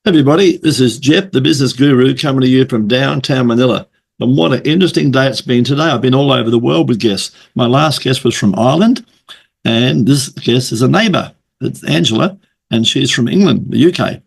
Everybody, this is Jeff, the business guru, coming to you from downtown Manila. And what an interesting day it's been today. I've been all over the world with guests. My last guest was from Ireland, and this guest is a neighbour. It's Angela, and she's from England, the UK.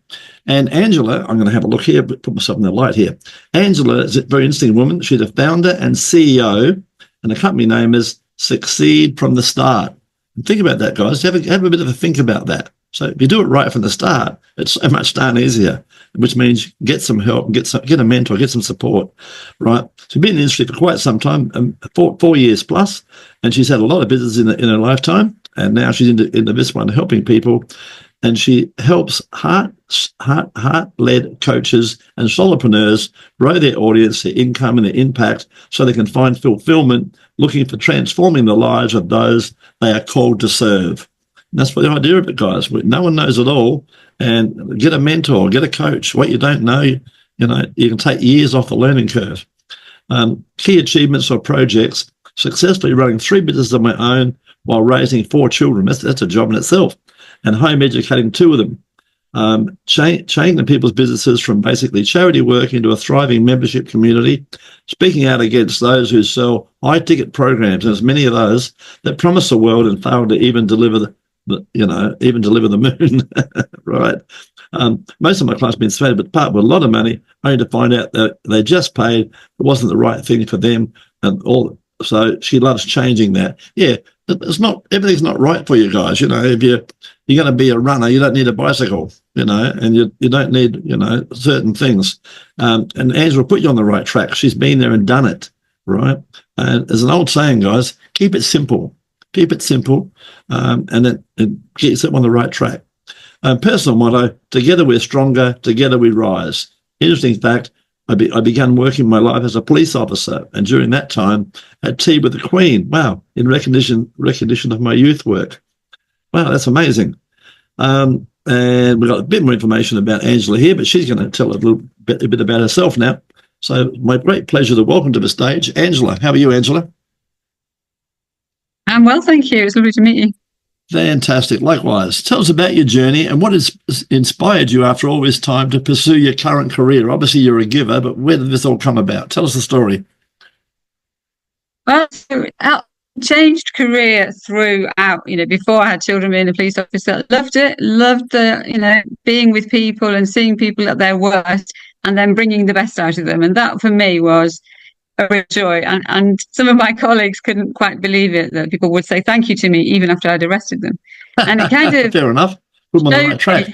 And Angela, I'm going to have a look here, but put myself in the light here. Angela is a very interesting woman. She's a founder and CEO, and the company name is Succeed from the Start. And think about that, guys. Have a bit of a think about that. So if you do it right from the start, it's so much darn easier, which means get some help, get a mentor, get some support, right? She's been in the industry for quite some time, 4 years plus, and she's had a lot of business in her lifetime, and now she's into this one, helping people, and she helps heart-led coaches and solopreneurs grow their audience, their income, and their impact, so they can find fulfillment, looking for transforming the lives of those they are called to serve. And that's what the idea of it, guys. No one knows it all, and get a mentor, get a coach. What you don't know, you can take years off the learning curve. Key achievements or projects: successfully running 3 businesses of my own while raising 4 children. That's a job in itself, and home educating 2 of them. Changing people's businesses from basically charity work into a thriving membership community, speaking out against those who sell high-ticket programs. There's many of those that promise the world and fail to even deliver the moon, right? Most of my clients have been swayed, but part with a lot of money, only to find out that they just paid, it wasn't the right thing for them, and all. So she loves changing that. Yeah, everything's not right for you guys. If you're going to be a runner, you don't need a bicycle, and you don't need, certain things. And Angela put you on the right track. She's been there and done it, right? And there's an old saying, guys, keep it simple. Keep it simple, and then it gets it on the right track. Personal motto: together we're stronger, together we rise. Interesting fact, I began working my life as a police officer, and during that time had tea with the Queen. Wow, in recognition of my youth work. Wow, that's amazing. And we've got a bit more information about Angela here, but she's going to tell a bit about herself now. So my great pleasure to welcome to the stage Angela. How are you, Angela? I'm well, thank you. It's lovely to meet you. Fantastic. Likewise. Tell us about your journey and what has inspired you after all this time to pursue your current career. Obviously, you're a giver, but where did this all come about? Tell us the story. Well, changed career throughout. Before I had children, being a police officer, loved it. Loved the, being with people and seeing people at their worst and then bringing the best out of them. And that for me was a real joy, and some of my colleagues couldn't quite believe it, that people would say thank you to me even after I'd arrested them. And it kind of fair enough. Put them on the right track.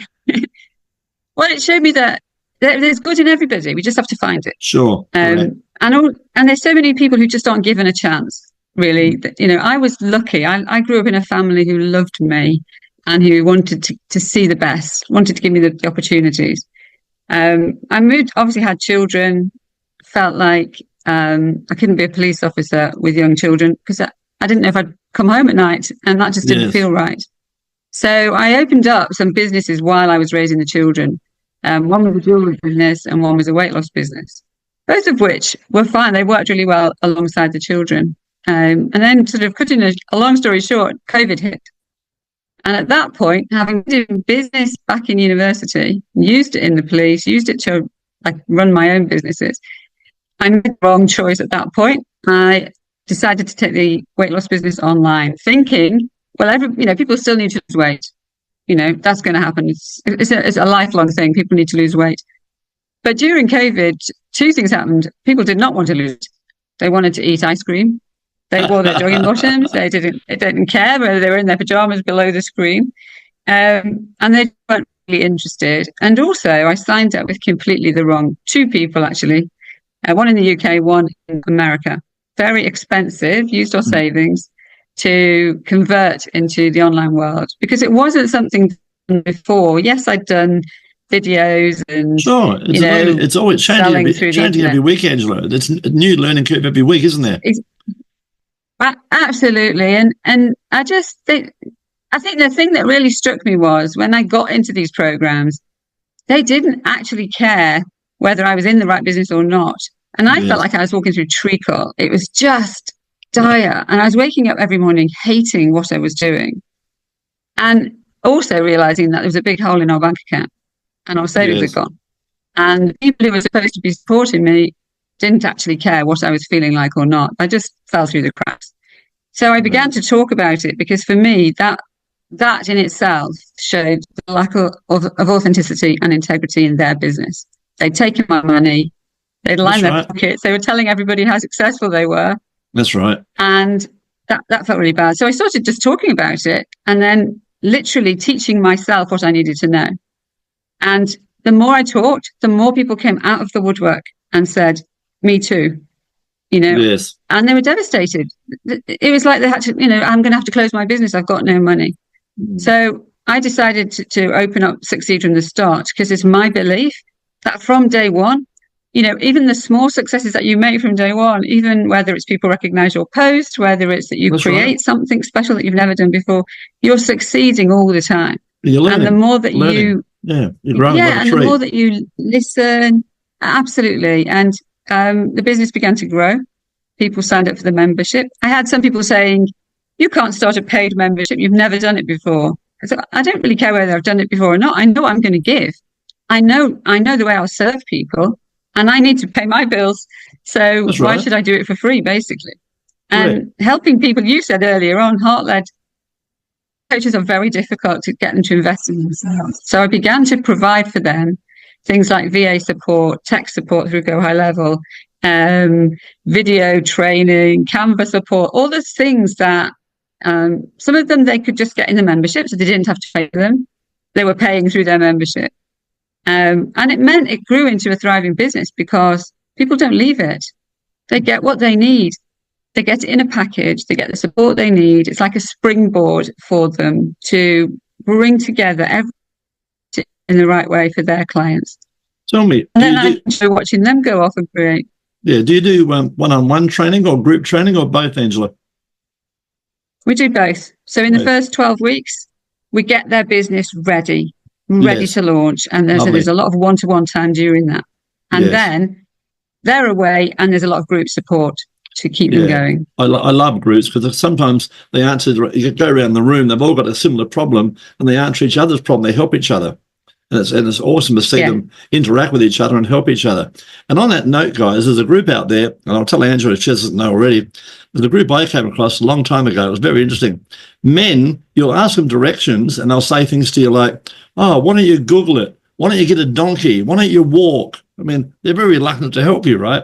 Well, it showed me that there's good in everybody. We just have to find it. Sure. And there's so many people who just aren't given a chance. Really, I was lucky. I grew up in a family who loved me and who wanted to see the best, wanted to give me the opportunities. I moved, obviously had children, felt like I couldn't be a police officer with young children because I didn't know if I'd come home at night, and that just didn't feel right. So I opened up some businesses while I was raising the children. One was a jewelry business and one was a weight loss business, both of which were fine. They worked really well alongside the children. And then, sort of cutting a long story short, COVID hit. And at that point, having been doing business back in university, used it in the police, used it to run my own businesses, I made the wrong choice at that point. I decided to take the weight loss business online, thinking, well, people still need to lose weight. That's going to happen. It's a lifelong thing. People need to lose weight. But during COVID, 2 things happened. People did not want to lose. They wanted to eat ice cream. They wore their jogging bottoms. They didn't care whether they were in their pajamas below the screen. And they weren't really interested. And also, I signed up with completely the wrong 2 people, actually. One in the UK, one in America. Very expensive, used our savings to convert into the online world, because it wasn't something done before. Yes, I'd done videos and sure, it's always changing every week, Angela. It's a new learning curve every week, isn't there? Absolutely, and I think the thing that really struck me was when I got into these programs, they didn't actually care whether I was in the right business or not. And I felt like I was walking through treacle. It was just dire. And I was waking up every morning hating what I was doing. And also realizing that there was a big hole in our bank account. and our savings Yes. had gone. And the people who were supposed to be supporting me didn't actually care what I was feeling like or not. I just fell through the cracks. So I began to talk about it because for me, that in itself showed the lack of authenticity and integrity in their business. They'd taken my money, they'd lined their pockets, they were telling everybody how successful they were. That's right. And that felt really bad. So I started just talking about it and then literally teaching myself what I needed to know. And the more I talked, the more people came out of the woodwork and said, me too. Yes. And they were devastated. It was like they had to, I'm going to have to close my business. I've got no money. So I decided to open up Succeed from the start because it's my belief that from day one, even the small successes that you make from day one, even whether it's people recognize your post, whether it's that you create something special that you've never done before, you're succeeding all the time. You're learning. And the more that you're growing like a tree. And the more that you listen, absolutely. And the business began to grow. People signed up for the membership. I had some people saying, you can't start a paid membership. You've never done it before. So I don't really care whether I've done it before or not. I know I'm going to give. I know the way I'll serve people and I need to pay my bills. So why should I do it for free, basically? And helping people, you said earlier on, heart-led coaches are very difficult to get them to invest in themselves. So I began to provide for them things like VA support, tech support through Go High Level, video training, Canva support, all those things that some of them they could just get in the membership, so they didn't have to pay for them. They were paying through their membership. And it meant it grew into a thriving business because people don't leave it. They get what they need. They get it in a package. They get the support they need. It's like a springboard for them to bring together everything in the right way for their clients. Tell me. And then I enjoy watching them go off and create. Yeah. Do you do one-on-one training or group training or both, Angela? We do both. So in the first 12 weeks, we get their business ready to launch. And there's a lot of one-to-one time during that. And then they're away and there's a lot of group support to keep them going. I love groups because sometimes they answer, you go around the room, they've all got a similar problem and they answer each other's problem, they help each other. And it's awesome to see them interact with each other and help each other. And on that note, guys, there's a group out there, and I'll tell Angela if she doesn't know already, there's a group I came across a long time ago. It was very interesting. Men, you'll ask them directions and they'll say things to you like, oh, why don't you Google it? Why don't you get a donkey? Why don't you walk? I mean, they're very reluctant to help you, right?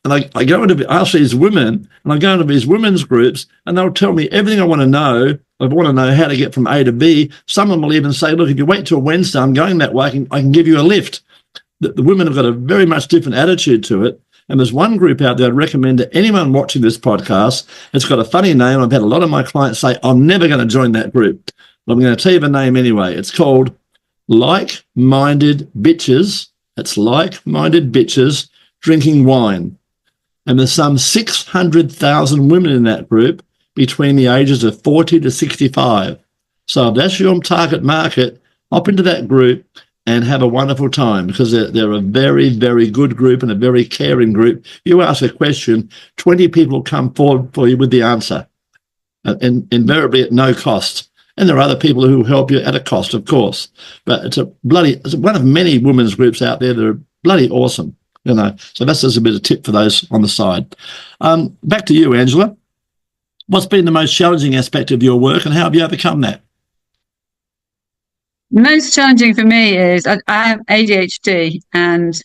And I go into, ask these women, and I go into these women's groups, and they'll tell me everything I want to know. I want to know how to get from A to B. Some of them will even say, look, if you wait till Wednesday, I'm going that way, I can give you a lift. The women have got a very much different attitude to it. And there's one group out there I'd recommend to anyone watching this podcast. It's got a funny name. I've had a lot of my clients say, I'm never going to join that group. But I'm going to tell you the name anyway. It's called Like-Minded Bitches. It's Like-Minded Bitches Drinking Wine. And there's some 600,000 women in that group between the ages of 40 to 65. So if that's your target market, hop into that group and have a wonderful time because they're a very, very good group and a very caring group. You ask a question, 20 people come forward for you with the answer, and invariably at no cost. And there are other people who help you at a cost, of course. But it's one of many women's groups out there that are bloody awesome. So that's just a bit of tip for those on the side. Back to you, Angela. What's been the most challenging aspect of your work and how have you overcome that? Most challenging for me is I have ADHD and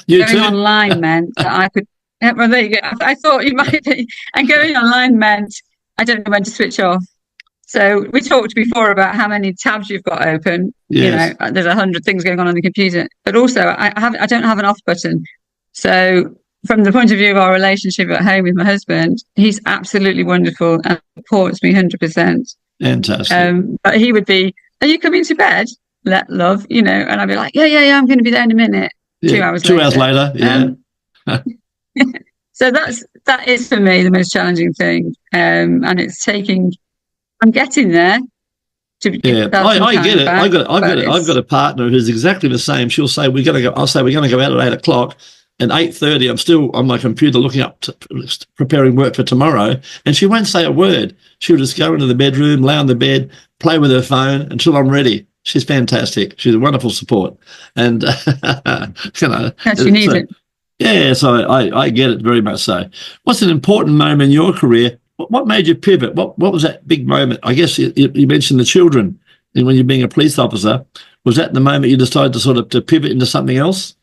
going online meant that I could, well, there you go. I thought you might be, and going online meant I don't know when to switch off. So we talked before about how many tabs you've got open. Yes. There's 100 things going on the computer, but also I don't have an off button. So from the point of view of our relationship at home with my husband, he's absolutely wonderful and supports me 100%. Fantastic. But he would be, are you coming to bed? Love, and I'd be like, yeah, I'm going to be there in a minute. Yeah, 2 hours later. 2 hours later, yeah. So that is for me the most challenging thing. And it's I'm getting there. Yeah, I get it. I've got a partner who's exactly the same. She'll say we're going to go. I'll say we're going to go out at 8:00, and 8:30 I'm still on my computer looking up, preparing work for tomorrow, and she won't say a word. She'll just go into the bedroom, lay on the bed, play with her phone until I'm ready. She's fantastic. She's a wonderful support. And, Yes, you need it. Yeah, so I get it very much so. What's an important moment in your career? What made you pivot? What was that big moment? I guess you mentioned the children, and when you're being a police officer, was that the moment you decided to sort of to pivot into something else?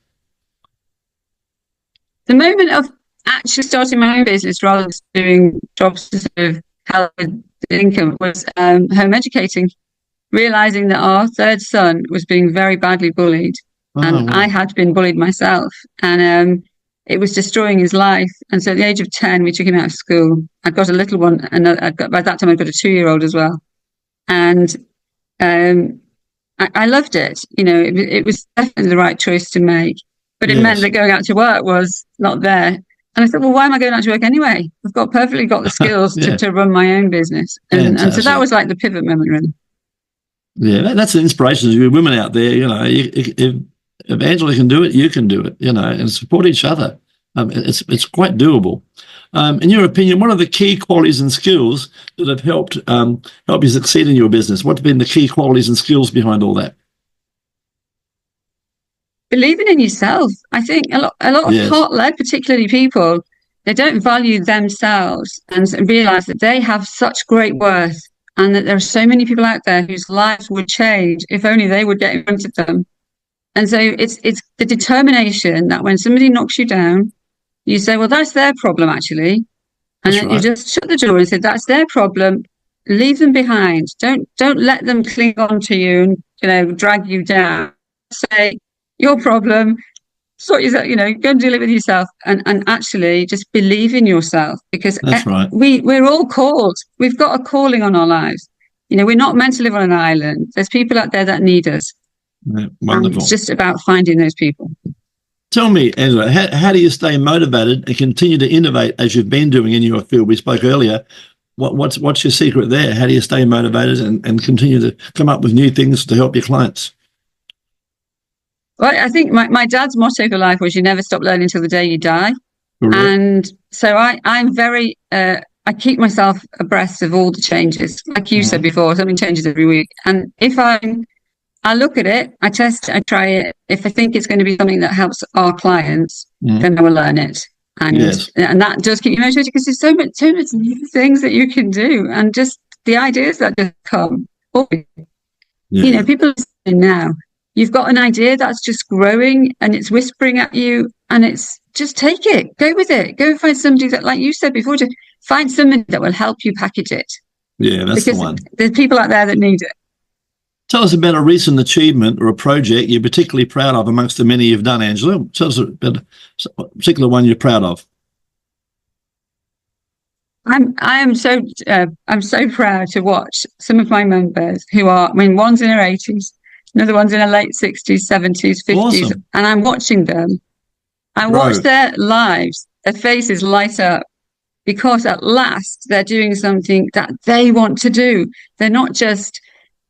The moment of actually starting my own business rather than doing jobs to sort of help with income was home educating, realizing that our third son was being very badly bullied. And Wow. I had been bullied myself, and it was destroying his life. And so at the age of 10, we took him out of school. I'd got a little one, and by that time I'd got a 2-year-old as well. And I loved it. It was definitely the right choice to make, but it meant that going out to work was not there. And I thought, well, why am I going out to work anyway? I've got the skills to run my own business. And so that was like the pivot moment, really. Yeah, that's an inspiration to you women out there. If Angela can do it, you can do it, and support each other. It's quite doable. In your opinion, what are the key qualities and skills that have helped you succeed in your business? What have been the key qualities and skills behind all that? Believing in yourself. I think a lot of heart-led, particularly people, they don't value themselves and realize that they have such great worth, and that there are so many people out there whose lives would change if only they would get in front of them. And so it's the determination that when somebody knocks you down, you say, well, that's their problem, actually. And then you just shut the door and say, that's their problem. Leave them behind. Don't let them cling on to you and, drag you down. Say, your problem, sort yourself, go and deal it with yourself. And actually just believe in yourself, because that's right. We're all called. We've got a calling on our lives. We're not meant to live on an island. There's people out there that need us. Yeah, wonderful. It's just about finding those people. Tell me, Angela, how do you stay motivated and continue to innovate as you've been doing in your field? We spoke earlier. What's your secret there? How do you stay motivated and continue to come up with new things to help your clients? Well, I think my dad's motto for life was, you never stop learning till the day you die. Correct. And so I'm very, I keep myself abreast of all the changes. Like you said before, something changes every week. And if I look at it, I test it, I try it. If I think it's going to be something that helps our clients, then I will learn it. And and that does keep you motivated, because there's so much new things that you can do, and just the ideas that just come. People are saying now, you've got an idea that's just growing and it's whispering at you, and it's just take it, go with it, go find somebody that, like you said before, to find somebody that will help you package it. Yeah, that's the one. There's people out there that need it. Tell us about a recent achievement or a project you're particularly proud of amongst the many you've done, Angela. Tell us about a particular one you're proud of. I'm so proud to watch some of my members who are, one's in her 80s, another one's in her late 60s, 70s, 50s, awesome. And I'm watching them. I watch their lives, their faces light up, because at last they're doing something that they want to do. They're not just,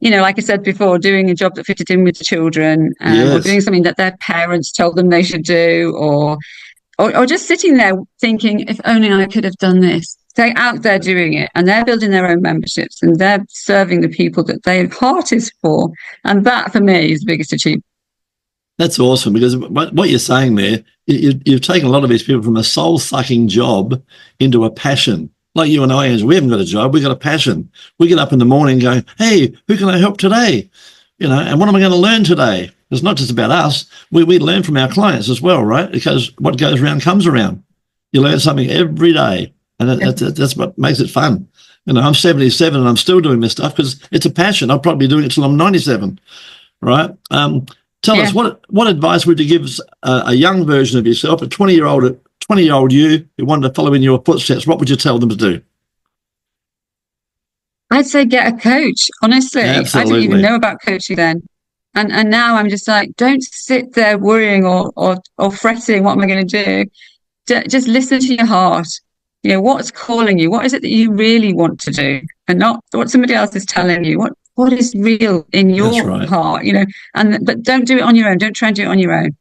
like I said before, doing a job that fitted in with the children, or doing something that their parents told them they should do, or just sitting there thinking, if only I could have done this. They're out there doing it, and they're building their own memberships, and they're serving the people that their heart is for. And that, for me, is the biggest achievement. That's awesome, because what you're saying there, you've taken a lot of these people from a soul-sucking job into a passion. Like you and I, Angela, we haven't got a job, we've got a passion. We get up in the morning going, hey, who can I help today? And what am I going to learn today? It's not just about us. We learn from our clients as well, right? Because what goes around comes around. You learn something every day, and that's what makes it fun. I'm 77 and I'm still doing this stuff because it's a passion. I'll probably be doing it till I'm 97, right? Tell us, what advice would you give a young version of yourself, a 20-year-old you who wanted to follow in your footsteps? What would you tell them to do? I'd say get a coach. Honestly, absolutely. I didn't even know about coaching then. And now I'm just like, don't sit there worrying or fretting, what am I going to do? Just listen to your heart. What's calling you? What is it that you really want to do? And not what somebody else is telling you. What is real in your heart? But don't do it on your own. Don't try and do it on your own.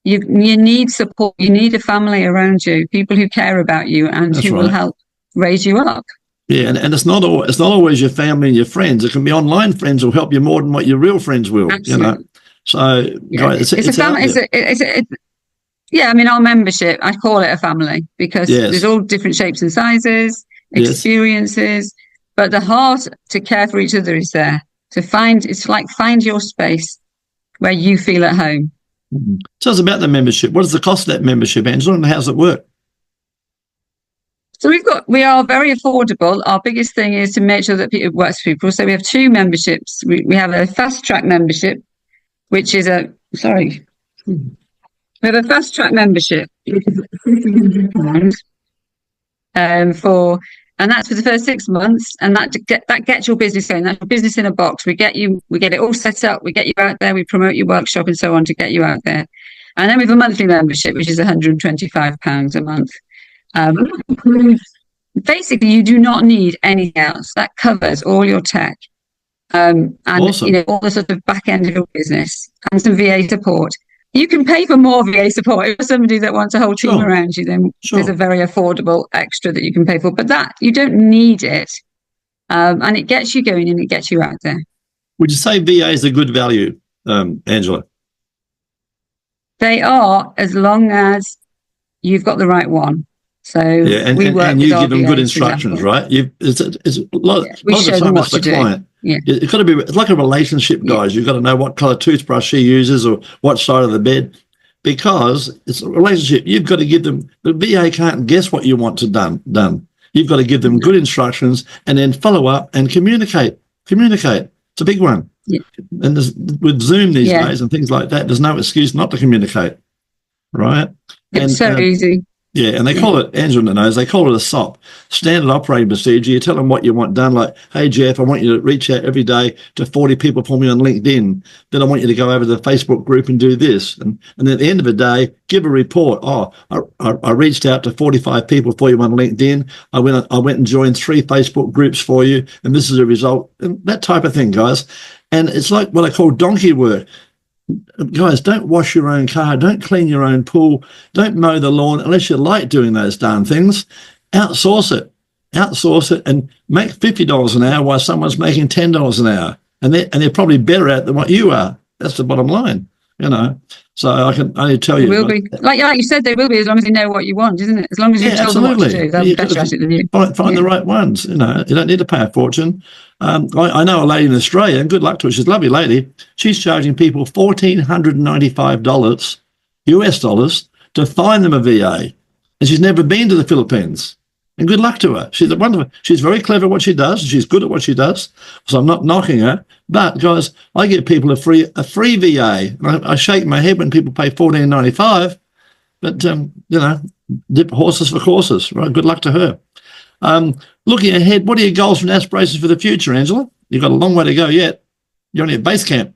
You need support. You need a family around you, people who care about you and who will help raise you up. Yeah, and it's not always your family and your friends. It can be online friends who'll help you more than what your real friends will. Absolutely. You know, so Yeah. guys, It's a family. Yeah, I mean, our membership, I call it a family because there's yes, all different shapes and sizes, yes. experiences, but the heart to care for each other is there. It's like find your space where you feel at home. Mm-hmm. Tell us about the membership. What is the cost of that membership, Angela, and how's it work? So we are very affordable. Our biggest thing is to make sure that it works for people. So we have two memberships. We have a fast track membership, which is we have a fast track membership and that's for the first 6 months, and that gets your business going. That's your business in a box. We get it all set up. We get you out there. We promote your workshop and so on to get you out there. And then we have a monthly membership, which is £125 a month. Basically, you do not need anything else. That covers all your tech, and Awesome. all the sort of back end of your business and some VA support. You can pay for more VA support. If you're somebody that wants a whole team around you, then there's a very affordable extra that you can pay for. But that you don't need it, and it gets you going and it gets you out there. Would you say VA is a good value, Angela? They are, as long as you've got the right one. So yeah, and you give them good instructions, right? It's a lot of the time it's the client. Yeah. It's got to be, it's like a relationship, guys. You've got to know what colour toothbrush she uses or what side of the bed, because it's a relationship. You've got to give them, the VA can't guess what you want to done. You've got to give them good instructions and then follow up and communicate. It's a big one. Yeah. And with Zoom these days and things like that, there's no excuse not to communicate, right? It's so easy. Yeah, and they call it, Angela knows, they call it a SOP, standard operating procedure. You tell them what you want done, like, hey, Jeff, I want you to reach out every day to 40 people for me on LinkedIn. Then I want you to go over to the Facebook group and do this. And then at the end of the day, give a report. Oh, I reached out to 45 people for you on LinkedIn. I went and joined 3 Facebook groups for you, and this is a result. And that type of thing, guys. And it's like what I call donkey work. Guys, don't wash your own car, don't clean your own pool, don't mow the lawn unless you like doing those darn things. Outsource it and make $50 an hour while someone's making $10 an hour, and they're probably better at it than what you are. That's the bottom line, you know. So I can only tell you, will be like you said, they will be, as long as you know what you want, isn't it? As long as you tell them what to do, they'll be better at it than you. Find the right ones. You know, you don't need to pay a fortune. I know a lady in Australia, and good luck to her. She's a lovely lady. She's charging people $1,495 US dollars to find them a VA, and she's never been to the Philippines. And good luck to her. She's a wonderful. She's very clever at what she does. And she's good at what she does. So I'm not knocking her. But guys, I give people a free VA. And I shake my head when people pay $14.95. But you know, dip horses for courses. Right. Good luck to her. Looking ahead, what are your goals and aspirations for the future, Angela? You've got a long way to go yet. You're only at base camp.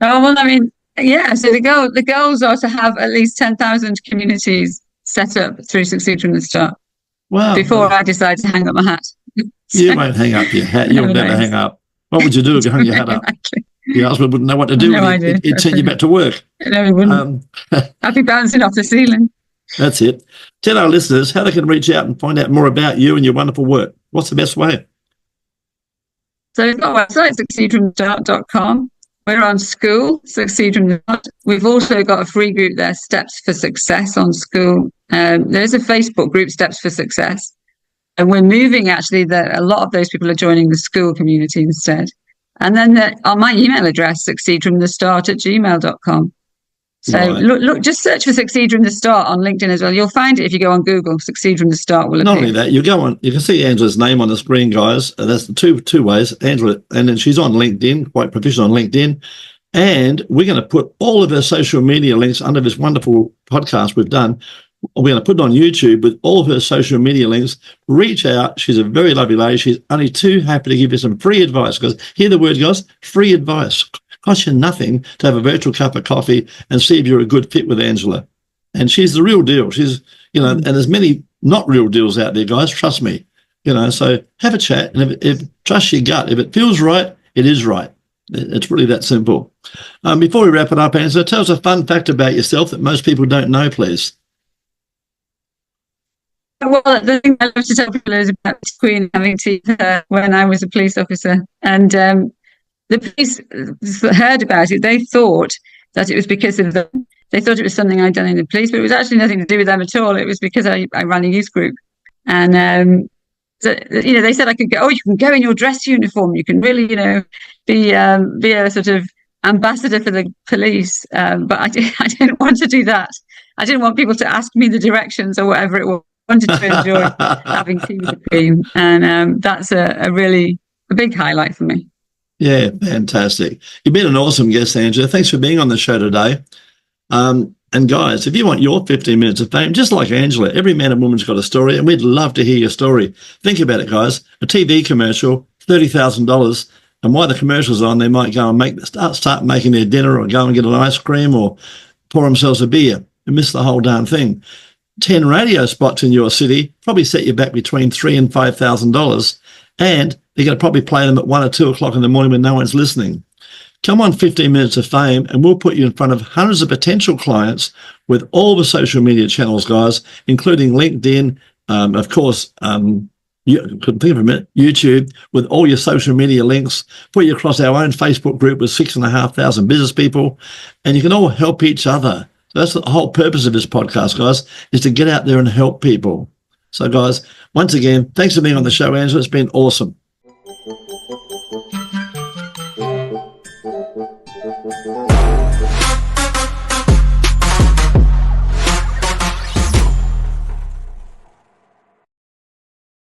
Oh well, I mean, yeah. So the goals are to have at least 10,000 communities set up through Succeed from the Start. Wow. Before I decide to hang up my hat. You won't hang up your hat. You'll never hang up. What would you do if you hung your hat up? Your husband wouldn't know what to do. He'd send you back to work. No, he wouldn't. I'd be bouncing off the ceiling. That's it. Tell our listeners how they can reach out and find out more about you and your wonderful work. What's the best way? So we've got a website, succeedfromthestart.com. We're on School, Succeed from the Start. We've also got a free group there, Steps for Success on School. There's a Facebook group, Steps for Success. And we're moving, actually, a lot of those people are joining the school community instead. And then on my email address, succeedfromthestart@gmail.com. So look, just search for Succeed from the Start on LinkedIn as well. You'll find it if you go on Google. Succeed from the Start will appear. Not only that, you go on, you can see Angela's name on the screen, guys. That's the two ways. Angela, and then she's on LinkedIn, quite proficient on LinkedIn. And we're going to put all of her social media links under this wonderful podcast we've done. We're going to put it on YouTube with all of her social media links. Reach out. She's a very lovely lady. She's only too happy to give you some free advice, because hear the word, guys, free advice. Costs you nothing to have a virtual cup of coffee and see if you're a good fit with Angela. And she's the real deal. She's, you know, and there's many not real deals out there, guys. Trust me. You know, so have a chat, and if trust your gut. If it feels right, it is right. It's really that simple. Before we wrap it up, Angela, tell us a fun fact about yourself that most people don't know, please. Well, the thing I love to tell people is about Queen having tea with her when I was a police officer. And the police heard about it. They thought that it was because of them. They thought it was something I'd done in the police, but it was actually nothing to do with them at all. It was because I ran a youth group. And so, they said I could go, oh, you can go in your dress uniform. You can really, be a sort of ambassador for the police. But I didn't want to do that. I didn't want people to ask me the directions or whatever it was. I wanted to enjoy having tea with the Queen. And that's a big highlight for me. Yeah, fantastic. You've been an awesome guest, Angela. Thanks for being on the show today. And guys, if you want your 15 minutes of fame, just like Angela, every man and woman's got a story, and we'd love to hear your story. Think about it, guys. A TV commercial, $30,000, and while the commercial's on, they might go and start making their dinner, or go and get an ice cream, or pour themselves a beer and miss the whole darn thing. 10 radio spots in your city probably set you back between $3,000 and $5,000, and you're going to probably play them at 1 or 2 o'clock in the morning when no one's listening. Come on 15 Minutes of Fame, and we'll put you in front of hundreds of potential clients with all the social media channels, guys, including LinkedIn, of course, you couldn't think of a minute, YouTube, with all your social media links, put you across our own Facebook group with 6,500 business people, and you can all help each other. So that's the whole purpose of this podcast, guys, is to get out there and help people. So, guys, once again, thanks for being on the show, Angela. It's been awesome.